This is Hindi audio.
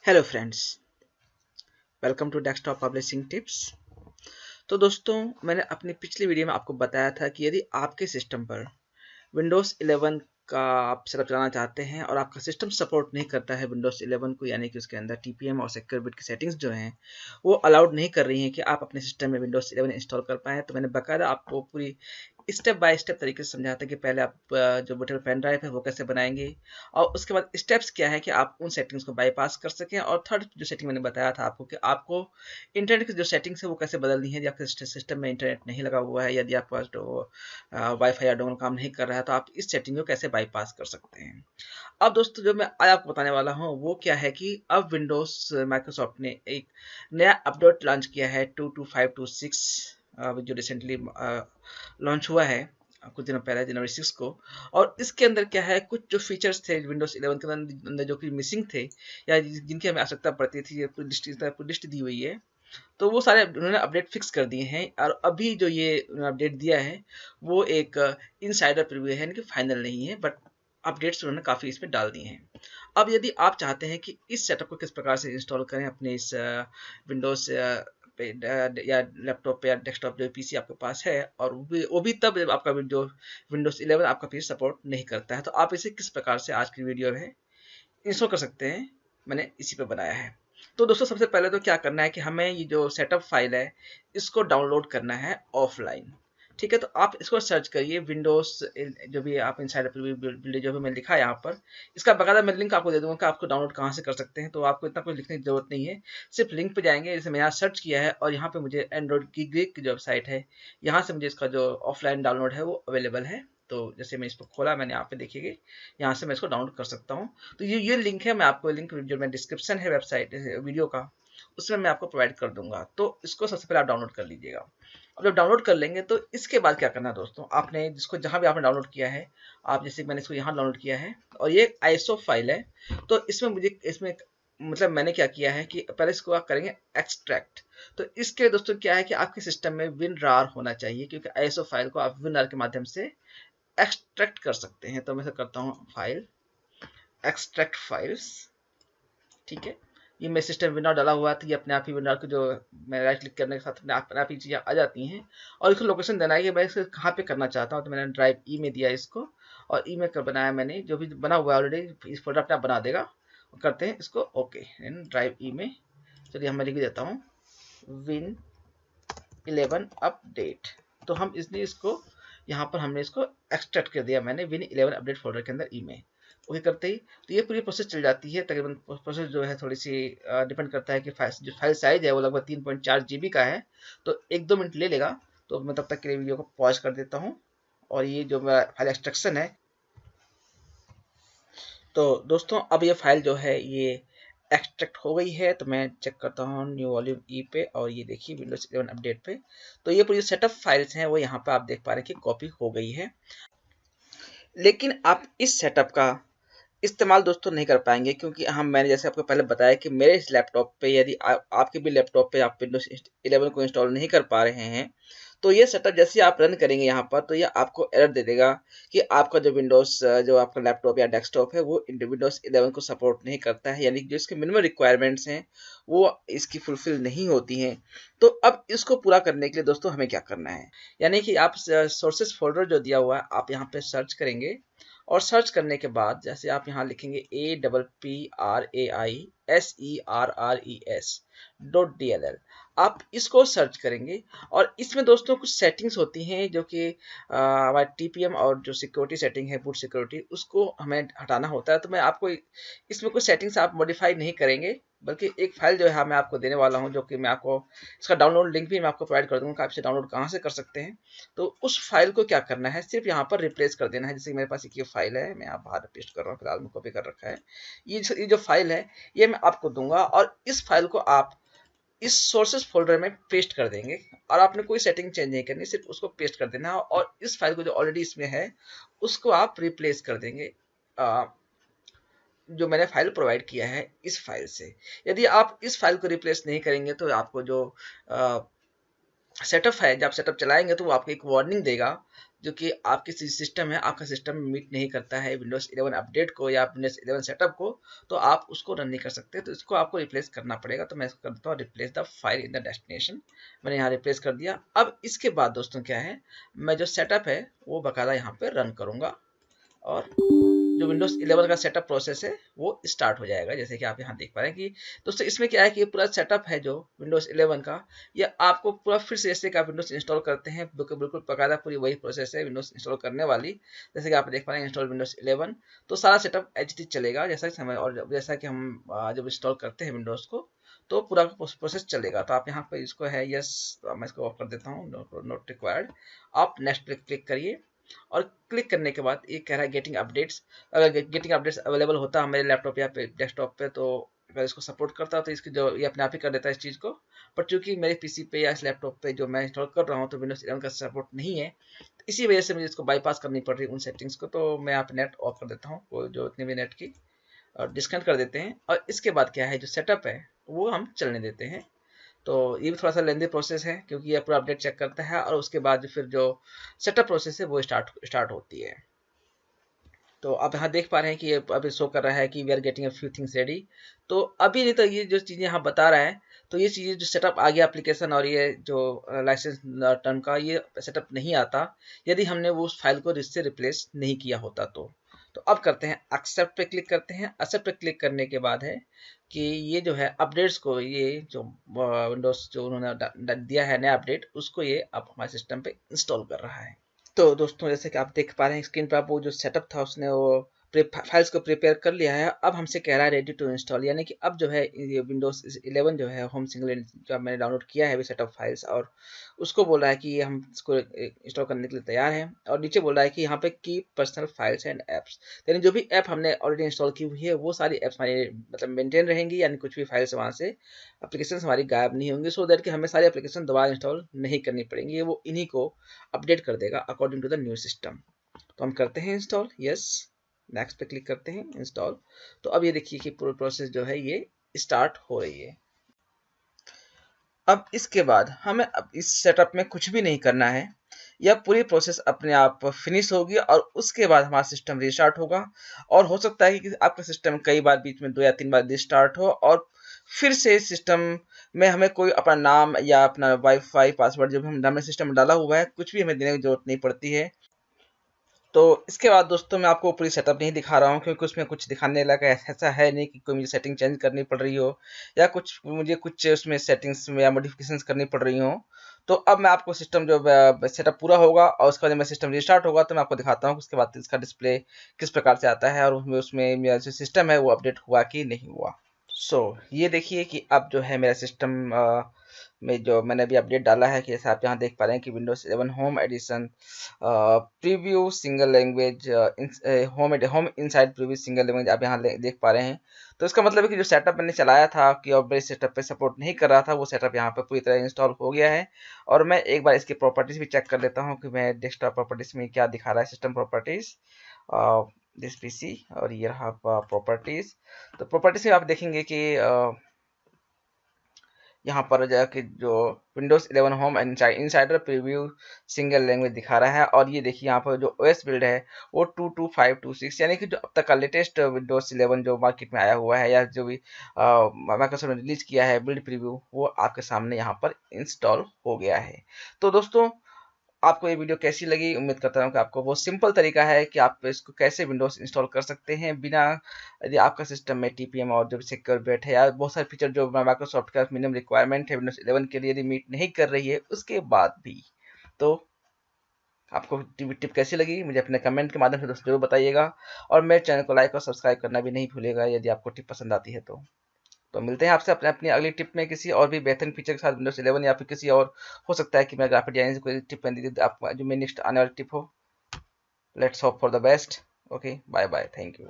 Hello friends, welcome to desktop publishing tips. तो दोस्तों, मैंने अपनी पिछली वीडियो में आपको बताया था कि यदि आपके सिस्टम पर विंडोज़ 11 का आप सेटअप चलाना चाहते हैं और आपका सिस्टम सपोर्ट नहीं करता है विंडोज़ 11 को, यानी कि उसके अंदर टीपीएम और सिक्योर बिट की सेटिंग्स जो हैं वो अलाउड नहीं कर रही हैं कि आप अपने सिस्टम में विंडोज़ 11 इंस्टॉल कर पाएँ, तो मैंने बाकायदा आपको पूरी स्टेप बाय स्टेप तरीके से समझाया था कि पहले आप जो बूटेबल पेन ड्राइव है वो कैसे बनाएंगे और उसके बाद स्टेप्स क्या है कि आप उन सेटिंग्स को बाईपास कर सकें। और थर्ड जो सेटिंग मैंने बताया था आपको कि आपको इंटरनेट की जो सेटिंग्स है वो कैसे बदलनी है। यदि आपके सिस्टम में इंटरनेट नहीं लगा हुआ है, यदि आपके पास जो वाईफाई या डोंगल काम नहीं कर रहा है, तो आप इस सेटिंग को कैसे बाईपास कर सकते हैं। अब दोस्तों, जो मैं आज आपको बताने वाला हूँ वो क्या है कि अब विंडोज माइक्रोसॉफ्ट ने एक नया अपडेट लॉन्च किया है 22526, जो रिसेंटली लॉन्च हुआ है कुछ दिनों पहले जनवरी 6 को। और इसके अंदर क्या है, कुछ जो फीचर्स थे विंडोज 11 के अंदर जो कि मिसिंग थे या जिनकी हमें आवश्यकता पड़ती थी, ये पूरी लिस्ट दी हुई है। तो वो सारे उन्होंने अपडेट फिक्स कर दिए हैं और अभी जो ये अपडेट दिया है वो एक इनसाइडर प्रीव्यू है, यानी कि फाइनल नहीं है, बट अपडेट्स उन्होंने काफ़ी इसमें डाल दिए हैं। अब यदि आप चाहते हैं कि इस सेटअप को किस प्रकार से इंस्टॉल करें अपने इस विंडोज पे या लैपटॉप पे या डेस्कटॉप जो पीसी आपके पास है, और वो भी तब जब आपका जो विंडोज 11 आपका पीसी सपोर्ट नहीं करता है, तो आप इसे किस प्रकार से आज की वीडियो में इंस्टॉल कर सकते हैं, मैंने इसी पे बनाया है। तो दोस्तों, सबसे पहले तो क्या करना है कि हमें ये जो सेटअप फाइल है इसको डाउनलोड करना है ऑफलाइन। ठीक है, तो आप इसको सर्च करिए विंडोज, जो भी आप इनसाइड बिल्ड जो भी मैं लिखा है यहाँ पर, इसका बकायदा मैं लिंक आपको दे दूंगा कि आपको डाउनलोड कहाँ से कर सकते हैं। तो आपको इतना कुछ लिखने की जरूरत नहीं है, सिर्फ लिंक पे जाएंगे। जैसे मैं यहाँ सर्च किया है और यहाँ पे मुझे एंड्रॉइड की ग्रीक की जो वेबसाइट है, यहाँ से मुझे इसका जो ऑफलाइन डाउनलोड है वो अवेलेबल है। तो जैसे मैं इसको खोला, मैंने यहाँ पे देखिए यहाँ से मैं इसको डाउनलोड कर सकता हूँ। तो ये लिंक है, मैं आपको लिंक जो मैं डिस्क्रिप्शन है वेबसाइट वीडियो का, उसमें मैं आपको प्रोवाइड कर दूंगा। तो इसको सबसे पहले आप डाउनलोड कर लीजिएगा। अब जब डाउनलोड कर लेंगे तो इसके बाद क्या करना है दोस्तों, आपने जिसको जहां भी आपने डाउनलोड किया है, आप जैसे मैंने इसको यहाँ डाउनलोड किया है और ये आईएसओ फाइल है, तो इसमें मुझे इसमें मतलब मैंने क्या किया है कि पहले इसको आप करेंगे एक्सट्रैक्ट। तो इसके दोस्तों क्या है कि आपके सिस्टम में WinRAR होना चाहिए, क्योंकि आईएसओ फाइल को आप WinRAR के माध्यम से एक्सट्रैक्ट कर सकते हैं। तो मैं करता हूँ फाइल एक्सट्रैक्ट फाइल्स। ठीक है, ये मेरे सिस्टम विंडो डाला हुआ था, ये अपने आप ही विंडो को जो मैं राइट क्लिक करने के साथ अपने आप ही चीज़ें आ जाती हैं। और इसको लोकेशन देना है कि मैं इसको कहाँ पे करना चाहता हूँ। तो मैंने ड्राइव ई में दिया इसको, और ई में कर बनाया मैंने, जो भी बना हुआ है ऑलरेडी इस फोल्डर अपने आप बना देगा। करते हैं इसको ओके ड्राइव ई में। चलिए हम मैं लिख देता हूँ विन 11 अपडेट। तो हम इसलिए इसको यहाँ पर हमने इसको एक्सट्रैक्ट कर दिया मैंने विन 11 अपडेट फोल्डर के अंदर ई में। ओके करते ही तो ये पूरी प्रोसेस चल जाती है। तकरीबन प्रोसेस जो है थोड़ी सी डिपेंड करता है कि जो फाइल साइज है वो लगभग 3.4 GB का है, तो 1-2 मिनट ले लेगा। तो मैं तब तक के लिए वीडियो को पॉज कर देता हूँ। और ये जो मेरा फाइल एक्सट्रैक्शन है, तो दोस्तों अब ये फाइल जो है ये एक्सट्रैक्ट हो गई है। तो मैं चेक करता हूँ न्यू वॉल्यूम ई पे, और ये देखिए विंडोज 11 अपडेट पे। तो ये पूरी सेटअप फाइल्स हैं वो यहाँ पे आप देख पा रहे हैं कि कॉपी हो गई है। लेकिन आप इस सेटअप का इस्तेमाल दोस्तों नहीं कर पाएंगे, क्योंकि हम मैंने जैसे आपको पहले बताया कि मेरे इस लैपटॉप पे यदि आपके भी लैपटॉप पे आप विंडोज 11 को इंस्टॉल नहीं कर पा रहे हैं, तो ये सेटअप जैसे आप रन करेंगे यहाँ पर, तो ये आपको एरर दे देगा कि आपका जो विंडोज जो आपका लैपटॉप या डेस्कटॉप है वो विंडोज 11 को सपोर्ट नहीं करता है, यानी जो इसके मिनिमम रिक्वायरमेंट्स हैं वो इसकी फुलफिल नहीं होती हैं। तो अब इसको पूरा करने के लिए दोस्तों हमें क्या करना है, यानी कि आप सोर्सेस फोल्डर जो दिया हुआ है आप यहाँ पे सर्च करेंगे, और सर्च करने के बाद जैसे आप यहाँ लिखेंगे APPRAISERRES आप इसको सर्च करेंगे। और इसमें दोस्तों कुछ सेटिंग्स होती हैं जो कि हमारे टीपीएम और जो सिक्योरिटी सेटिंग है बूट सिक्योरिटी, उसको हमें हटाना होता है। तो मैं आपको इसमें कुछ सेटिंग्स आप मॉडिफाई नहीं करेंगे, बल्कि एक फाइल जो है मैं आपको देने वाला हूं, जो कि मैं आपको इसका डाउनलोड लिंक भी मैं आपको प्रोवाइड कर दूंगा कि आप इसे डाउनलोड कहाँ से कर सकते हैं। तो उस फाइल को क्या करना है, सिर्फ यहाँ पर रिप्लेस कर देना है। जैसे मेरे पास एक ये फाइल है, मैं यहाँ बाहर पेस्ट कर रहा हूँ, फिलहाल मैं कॉपी कर रखा है। ये जो फाइल है ये मैं आपको दूंगा, और इस फाइल को आप इस सोर्सेस फोल्डर में पेस्ट कर देंगे। और आपने कोई सेटिंग चेंज नहीं करनी, सिर्फ उसको पेस्ट कर देना है। और इस फाइल को जो ऑलरेडी इसमें है उसको आप रिप्लेस कर देंगे जो मैंने फाइल प्रोवाइड किया है इस फाइल से। यदि आप इस फाइल को रिप्लेस नहीं करेंगे तो आपको जो सेटअप है, जब सेटअप चलाएंगे तो वो आपको एक वार्निंग देगा जो कि आपकी सिस्टम है, आपका सिस्टम मीट नहीं करता है विंडोज 11 अपडेट को या विंडोज 11 सेटअप को, तो आप उसको रन नहीं कर सकते। तो इसको आपको रिप्लेस करना पड़ेगा। तो मैं इसको कर देता हूँ replace the file in the destination. मैंने यहाँ रिप्लेस कर दिया। अब इसके बाद दोस्तों क्या है, मैं जो सेटअप है वो बकायदा यहाँ पे रन करूँगा और जो विंडोज 11 का सेटअप प्रोसेस है वो स्टार्ट हो जाएगा। जैसे कि आप यहाँ देख पा रहे हैं कि दोस्तों इसमें क्या है कि ये पूरा सेटअप है जो विंडोज 11 का, ये आपको पूरा फिर से जैसे कि आप विंडोज इंस्टॉल करते हैं बिल्कुल बकायदा पूरी वही प्रोसेस है विंडोज इंस्टॉल करने वाली। जैसे कि आप देख पा रहे हैं इंस्टॉल विंडोज 11, तो सारा सेटअप एचडी चलेगा जैसा कि समय, और जैसा कि हम जब इंस्टॉल करते हैं विंडोज को तो पूरा प्रोसेस चलेगा। तो आप यहाँ पर इसको है यस, मैं इसको ऑफ कर देता हूँ, नोट रिक्वायर्ड। आप नेक्स्ट पे क्लिक करिए और क्लिक करने के बाद ये कह रहा है गेटिंग अपडेट्स। अगर गेटिंग अपडेट्स अवेलेबल होता है मेरे लैपटॉप या डेस्कटॉप पे, तो अगर इसको सपोर्ट करता तो इसकी जो ये अपने आप ही कर देता है इस चीज़ को। पर चूंकि मेरे पीसी पे या इस लैपटॉप पे जो मैं इंस्टॉल कर रहा हूँ तो विंडोज 11 का सपोर्ट नहीं है, तो इसी वजह से मुझे इसको बाईपास करनी पड़ रही है उन सेटिंग्स को। तो मैं यहाँ पे नेट ऑफ कर देता हूँ, वो जो इतनी भी नेट की और डिस्कनेक्ट कर देते हैं। और इसके बाद क्या है, जो सेटअप है वो हम चलने देते हैं। तो ये भी थोड़ा सा लेंदी प्रोसेस है क्योंकि ये पूरा अपडेट चेक करता है और उसके बाद फिर जो सेटअप प्रोसेस है वो स्टार्ट होती है। तो आप यहाँ देख पा रहे हैं कि ये अभी शो कर रहा है कि we are getting a few things ready. तो अभी नहीं, तो ये जो चीज़ें यहाँ बता रहा है, तो ये चीज़ें जो सेटअप आ गया एप्लीकेशन और ये जो लाइसेंस टर्म का ये सेटअप नहीं आता यदि हमने वो उस फाइल को इससे रिप्लेस नहीं किया होता। तो अब करते हैं एक्सेप्ट पे क्लिक करते हैं। एक्सेप्ट पे क्लिक करने के बाद है कि ये जो है अपडेट्स को, ये जो विंडोज जो उन्होंने दिया है नया अपडेट, उसको ये अब हमारे सिस्टम पे इंस्टॉल कर रहा है। तो दोस्तों जैसे कि आप देख पा रहे हैं स्क्रीन पर, आप वो जो सेटअप था उसने वो फाइल्स को प्रिपेयर कर लिया है। अब हमसे कह रहा है रेडी टू इंस्टॉल, यानी कि अब जो है ये विंडोज 11 जो है होम सिंगल जो मैंने डाउनलोड किया है सेटअप फाइल्स, और उसको बोल रहा है कि हम इसको इंस्टॉल करने के लिए तैयार हैं। और नीचे बोल रहा है कि यहाँ पे की पर्सनल फाइल्स एंड एप्स, यानी जो भी ऐप हमने ऑलरेडी इंस्टॉल की हुई है वो सारी एप्स हमारी मतलब मेंटेन रहेंगी, यानी कुछ भी फाइल्स वहाँ से एप्लीकेशन हमारी गायब नहीं होंगी, सो दैट कि हमें सारी एप्लीकेशन दोबारा इंस्टॉल नहीं करनी पड़ेंगी, वो इन्हीं को अपडेट कर देगा according to the new system. तो हम करते हैं इंस्टॉल, यस, नेक्स्ट पे क्लिक करते हैं इंस्टॉल। तो अब ये देखिए कि पूरी प्रोसेस जो है ये स्टार्ट हो रही है। अब इसके बाद हमें अब इस सेटअप में कुछ भी नहीं करना है, यह पूरी प्रोसेस अपने आप फिनिश होगी और उसके बाद हमारा सिस्टम रीस्टार्ट होगा। और हो सकता है कि आपका सिस्टम कई बार बीच में 2 या 3 बार रीस्टार्ट हो और फिर से सिस्टम में हमें कोई अपना नाम या अपना वाईफाई पासवर्ड जो भी हमने सिस्टम में डाला हुआ है कुछ भी हमें देने की जरूरत नहीं पड़ती है। तो इसके बाद दोस्तों मैं आपको पूरी सेटअप नहीं दिखा रहा हूँ क्योंकि उसमें कुछ दिखाने लगा ऐसा है नहीं कि कोई मुझे सेटिंग चेंज करनी पड़ रही हो या कुछ उसमें सेटिंग्स में या मॉडिफिकेशंस करनी पड़ रही हो। तो अब मैं आपको सिस्टम जो सेटअप पूरा होगा और उसके बाद जब मैं सिस्टम रिस्टार्ट होगा तो मैं आपको दिखाता हूँ उसके बाद इसका डिस्प्ले किस प्रकार से आता है और उसमें मेरा जो सिस्टम है वो अपडेट हुआ कि नहीं हुआ। ये देखिए कि अब जो है मेरा सिस्टम में जो मैंने अभी अपडेट डाला है कि जैसे आप यहाँ देख पा रहे हैं कि Windows 11 home edition preview single language home inside preview single language आप यहाँ देख पा रहे हैं। तो इसका मतलब है कि जो सेटअप मैंने चलाया था कि और मेरे सेटअप पे सपोर्ट नहीं कर रहा था वो सेटअप यहाँ पे पूरी तरह इंस्टॉल हो गया है। और मैं एक बार इसकी प्रॉपर्टीज भी चेक कर लेता हूँ कि मैं डेस्कटॉप प्रॉपर्टीज में क्या दिखा रहा है सिस्टम प्रॉपर्टीज दिस पीसी, और ये रहा प्रॉपर्टीज। तो प्रॉपर्टीज में आप देखेंगे कि यहाँ पर जाके जो Windows 11 home insider preview single language दिखा रहा है। और ये देखिए यहाँ पर जो OS बिल्ड है वो 22526, यानी कि जो अब तक का लेटेस्ट Windows 11 जो मार्केट में आया हुआ है या जो भी माइक्रोसॉफ्ट ने रिलीज किया है बिल्ड प्रीव्यू, वो आपके सामने यहाँ पर इंस्टॉल हो गया है। तो दोस्तों आपको ये वीडियो कैसी लगी, उम्मीद करता हूँ कि आपको बहुत सिंपल तरीका है कि आप इसको कैसे विंडोज इंस्टॉल कर सकते हैं बिना, यदि आपका सिस्टम में टीपीएम और जो सिक्योर बिट है या बहुत सारे फीचर जो माइक्रोसॉफ्ट का मिनिमम रिक्वायरमेंट है विंडोज 11 के लिए यदि मीट नहीं कर रही है उसके बाद भी। तो आपको टिप कैसी लगी मुझे अपने कमेंट के माध्यम से दोस्तों जरूर बताइएगा और मेरे चैनल को लाइक और सब्सक्राइब करना भी नहीं भूलिएगा यदि आपको टिप पसंद आती है। तो मिलते हैं आपसे अपनी अगली टिप में किसी और भी बेहतरीन फीचर के साथ विंडोज 11 या फिर किसी और, हो सकता है कि मैं ग्राफिक डिजाइन से कोई टिप दी आप जो मेरी नेक्स्ट आने वाली टिप हो। Let's hope for the best. Okay, bye bye, thank you.